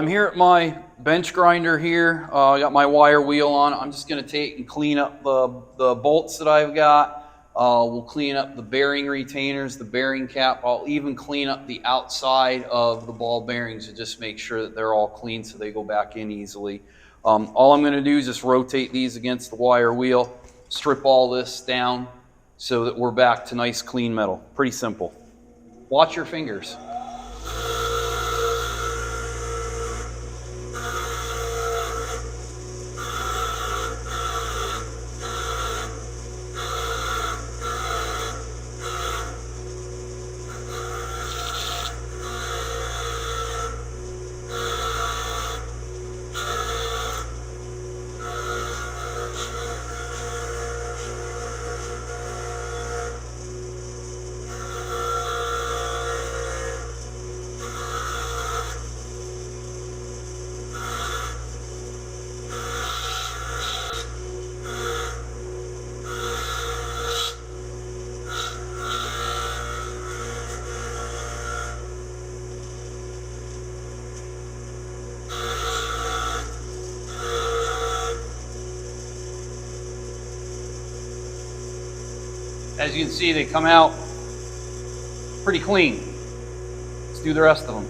I'm here at my bench grinder here. I got my wire wheel on. I'm just going to take and clean up the bolts that I've got. We'll clean up the bearing retainers, the bearing cap. I'll even clean up the outside of the ball bearings to just make sure that they're all clean so they go back in easily. All I'm going to do is just rotate these against the wire wheel, strip all this down so that we're back to nice clean metal. Pretty simple. Watch your fingers. As you can see, they come out pretty clean. Let's do the rest of them.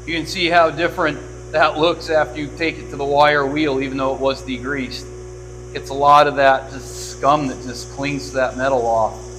You can see how different that looks after you take it to the wire wheel, even though it was degreased. Gets a lot of that just scum that just clings to that metal off.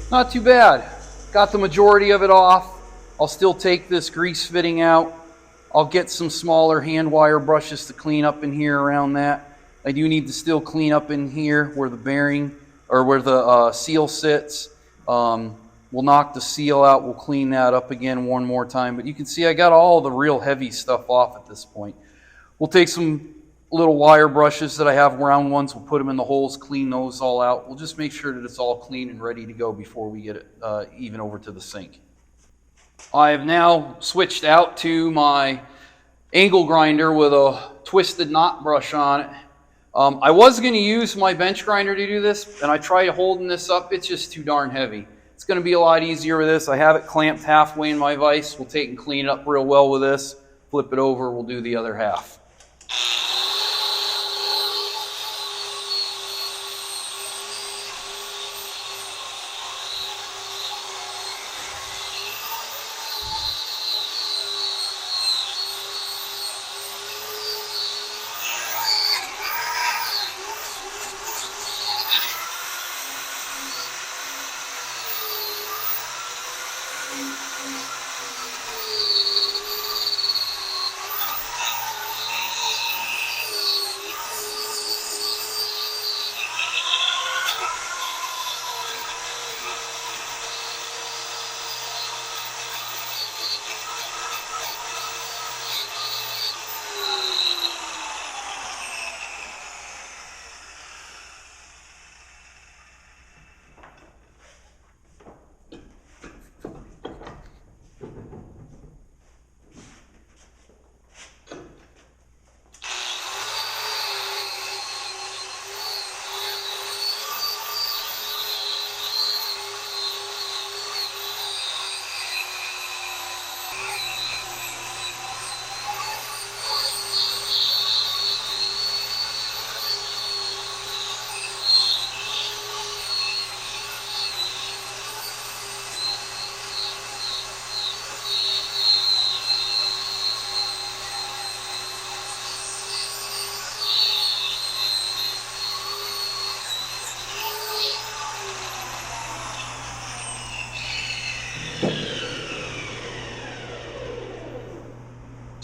Not too bad. Got the majority of it off. I'll still take this grease fitting out. I'll get some smaller hand wire brushes to clean up in here around that. I do need to still clean up in here where the bearing or where the seal sits. We'll knock the seal out. We'll clean that up again one more time. But you can see I got all the real heavy stuff off at this point. We'll take some little wire brushes that I have, round ones. We'll put them in the holes, clean those all out. We'll just make sure that it's all clean and ready to go before we get it even over to the sink. I have now switched out to my angle grinder with a twisted knot brush on it. I was going to use my bench grinder to do this, and I tried holding this up. It's just too darn heavy. It's going to be a lot easier with this. I have it clamped halfway in my vise. We'll take and clean it up real well with this. Flip it over. We'll do the other half.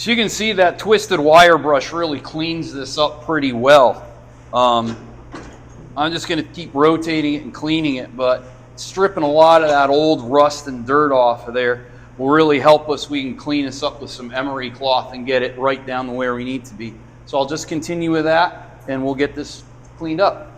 So you can see that twisted wire brush really cleans this up pretty well. I'm just going to keep rotating it and cleaning it, but stripping a lot of that old rust and dirt off of there will really help us. We can clean this up with some emery cloth and get it right down to where we need to be. So I'll just continue with that and we'll get this cleaned up.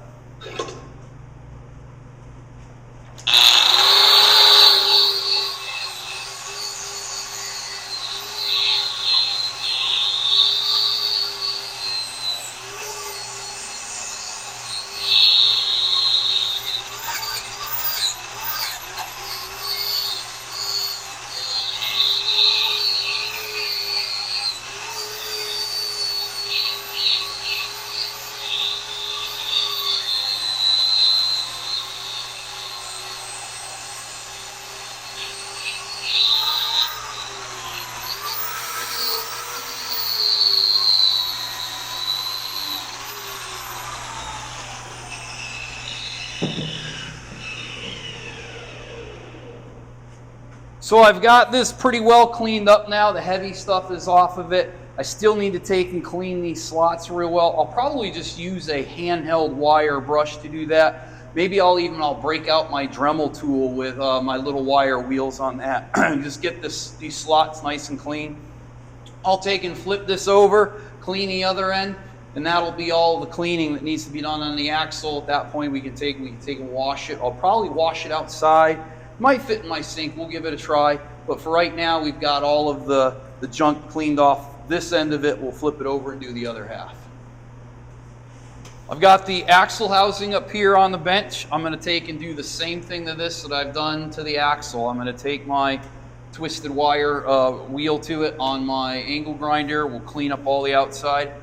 So I've got this pretty well cleaned up now. The heavy stuff is off of it. I still need to take and clean these slots real well. I'll probably just use a handheld wire brush to do that. Maybe I'll break out my Dremel tool with my little wire wheels on that. Just get these slots nice and clean. I'll take and flip this over, clean the other end, and that'll be all the cleaning that needs to be done on the axle. At that point, we can take and wash it. I'll probably wash it outside. Might fit in my sink. We'll give it a try. But for right now, we've got all of the junk cleaned off this end of it. We'll flip it over and do the other half. I've got the axle housing up here on the bench. I'm going to take and do the same thing to this that I've done to the axle. I'm going to take my twisted wire wheel to it on my angle grinder. We'll clean up all the outside.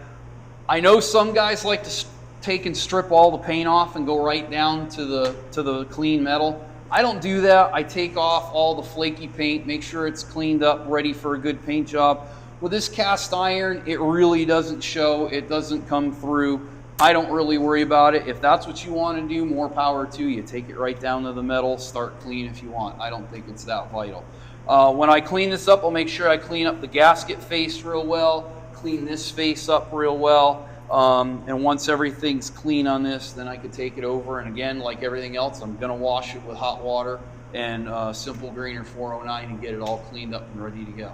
I know some guys like to take and strip all the paint off and go right down to the clean metal. I don't do that. I take off all the flaky paint, make sure it's cleaned up, ready for a good paint job. With this cast iron, it really doesn't show. It doesn't come through. I don't really worry about it. If that's what you want to do, more power to you. Take it right down to the metal, start clean if you want. I don't think it's that vital. When I clean this up, I'll make sure I clean up the gasket face real well, clean this face up real well. And once everything's clean on this, then I can take it over. And again, like everything else, I'm going to wash it with hot water and Simple Grainer 409 and get it all cleaned up and ready to go.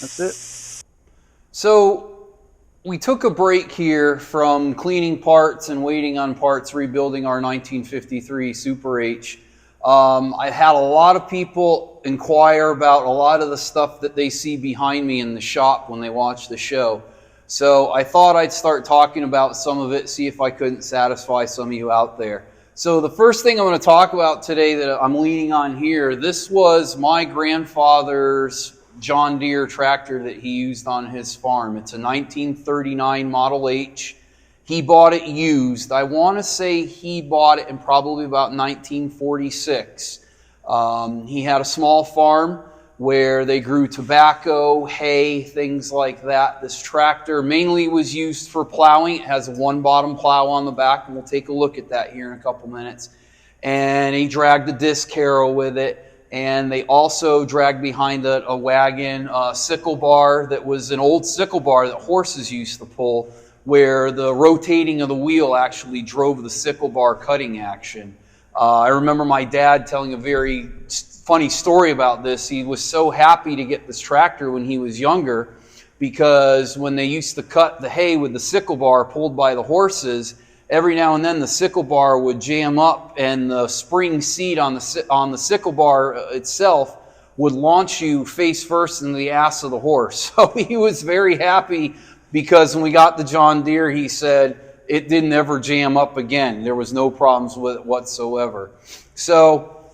That's it. So we took a break here from cleaning parts and waiting on parts, rebuilding our 1953 Super H. I had a lot of people inquire about a lot of the stuff that they see behind me in the shop when they watch the show. So I thought I'd start talking about some of it, see if I couldn't satisfy some of you out there. So the first thing I'm going to talk about today that I'm leaning on here, this was my grandfather's Johm Deere tractor that he used on his farm. It's a 1939 Model H. He bought it used. I want to say he bought it in probably about 1946. He had a small farm where they grew tobacco, hay, things like that. This tractor mainly was used for plowing. It has a one bottom plow on the back, and we'll take a look at that here in a couple minutes. And he dragged a disc harrow with it. And they also dragged behind a wagon, a sickle bar that was an old sickle bar that horses used to pull, where the rotating of the wheel actually drove the sickle bar cutting action. I remember my dad telling a very funny story about this. He was so happy to get this tractor when he was younger, because when they used to cut the hay with the sickle bar pulled by the horses, every now and then the sickle bar would jam up, and the spring seat on the sickle bar itself would launch you face first into the ass of the horse. So he was very happy, because when we got the Johm Deere, he said it didn't ever jam up again. There was no problems with it whatsoever. So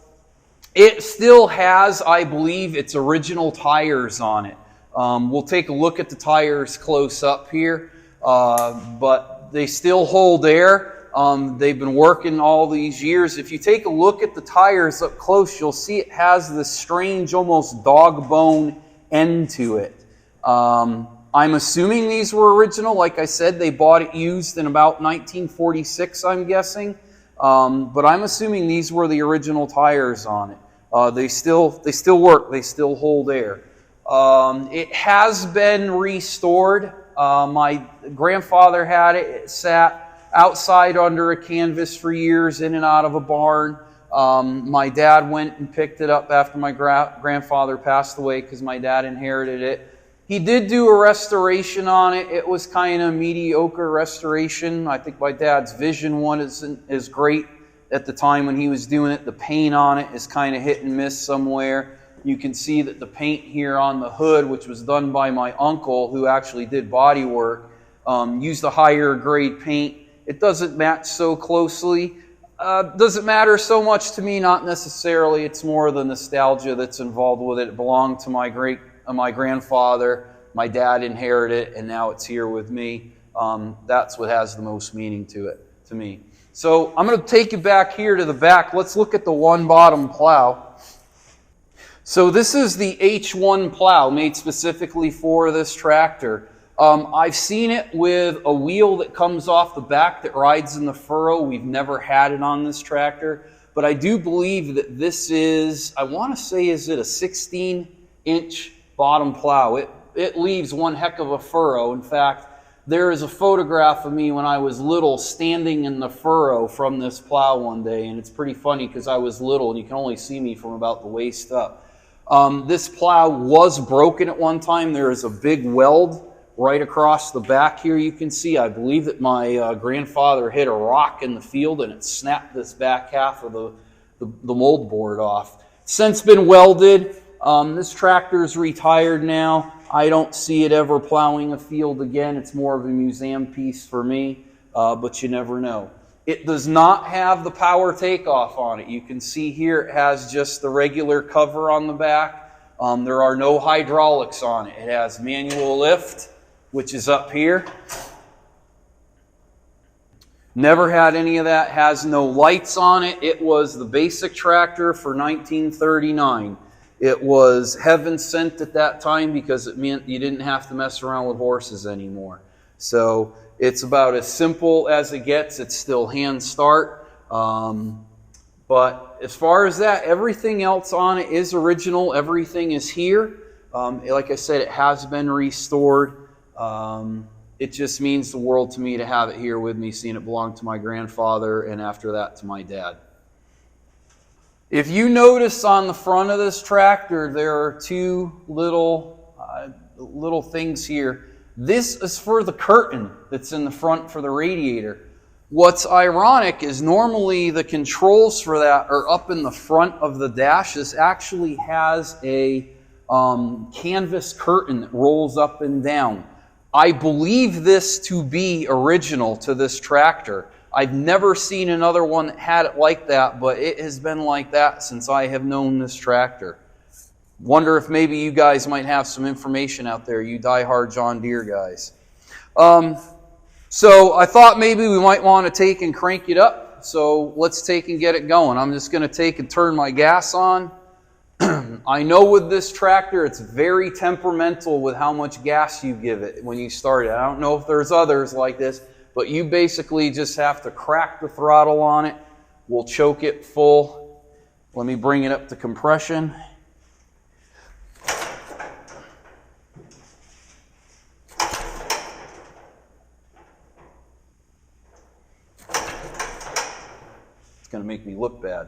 it still has, I believe, its original tires on it. We'll take a look at the tires close up here, but they still hold air. They've been working all these years. If you take a look at the tires up close, you'll see it has this strange, almost dog bone end to it. I'm assuming these were original. Like I said, they bought it used in about 1946, I'm guessing. But I'm assuming these were the original tires on it. They still work. They still hold air. It has been restored. My grandfather had it. It sat outside under a canvas for years, in and out of a barn. My dad went and picked it up after my grandfather passed away, because my dad inherited it. He did do a restoration on it. It was kind of mediocre restoration. I think my dad's vision one is great at the time when he was doing it. The paint on it is kind of hit and miss somewhere. You can see that the paint here on the hood, which was done by my uncle, who actually did body work, used a higher grade paint. It doesn't match so closely. Doesn't matter so much to me, not necessarily. It's more the nostalgia that's involved with it. It belonged to my grandfather. My dad inherited it, and now it's here with me. That's what has the most meaning to me. So I'm going to take you back here to the back. Let's look at the one bottom plow. So this is the H1 plow made specifically for this tractor. I've seen it with a wheel that comes off the back that rides in the furrow. We've never had it on this tractor, but I do believe that this is, I want to say, is it a 16-inch bottom plow? It leaves one heck of a furrow. In fact, there is a photograph of me when I was little standing in the furrow from this plow one day, and it's pretty funny because I was little and you can only see me from about the waist up. This plow was broken at one time. There is a big weld right across the back here you can see. I believe that my grandfather hit a rock in the field and it snapped this back half of the mold board off. since been welded. This tractor is retired now. I don't see it ever plowing a field again. It's more of a museum piece for me, but you never know. It does not have the power takeoff on it. You can see here it has just the regular cover on the back. There are no hydraulics on it. It has manual lift, which is up here. Never had any of that. Has no lights on it. It was the basic tractor for 1939. It was heaven sent at that time because it meant you didn't have to mess around with horses anymore. So it's about as simple as it gets. It's still hand start. But as far as that, everything else on it is original. Everything is here. Like I said, it has been restored. It just means the world to me to have it here with me, seeing it belonged to my grandfather and after that to my dad. If you notice on the front of this tractor, there are two little things here. This is for the curtain that's in the front for the radiator. What's ironic is normally the controls for that are up in the front of the dash. This actually has a canvas curtain that rolls up and down. I believe this to be original to this tractor. I've never seen another one that had it like that, but it has been like that since I have known this tractor. Wonder if maybe you guys might have some information out there, you die-hard John Deere guys. So I thought maybe we might want to take and crank it up. So let's take and get it going. I'm just going to take and turn my gas on. I know with this tractor, it's very temperamental with how much gas you give it when you start it. I don't know if there's others like this, but you basically just have to crack the throttle on it. We'll choke it full. Let me bring it up to compression. It's going to make me look bad.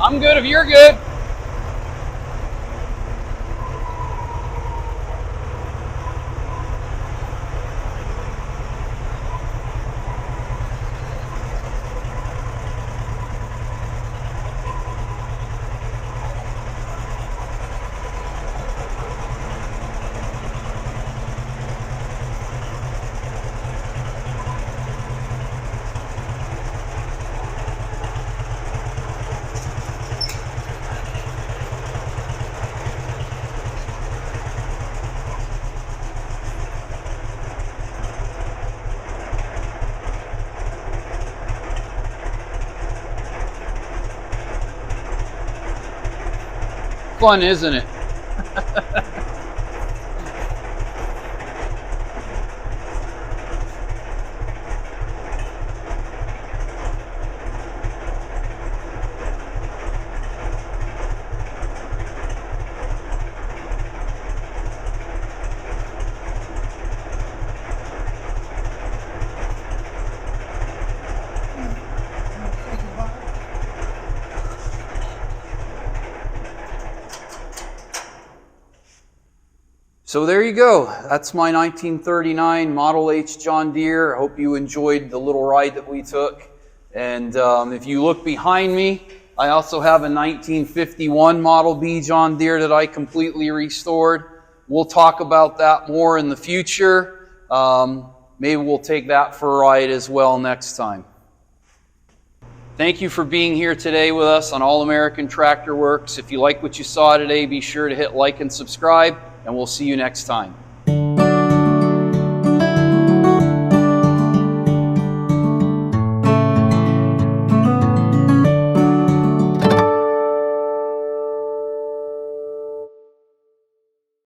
I'm good if you're good. fun, isn't it? So there you go. That's my 1939 Model H John Deere. I hope you enjoyed the little ride that we took. And if you look behind me, I also have a 1951 Model B John Deere that I completely restored. We'll talk about that more in the future. Maybe we'll take that for a ride as well next time. Thank you for being here today with us on All American Tractor Works. If you like what you saw today, be sure to hit like and subscribe, and we'll see you next time.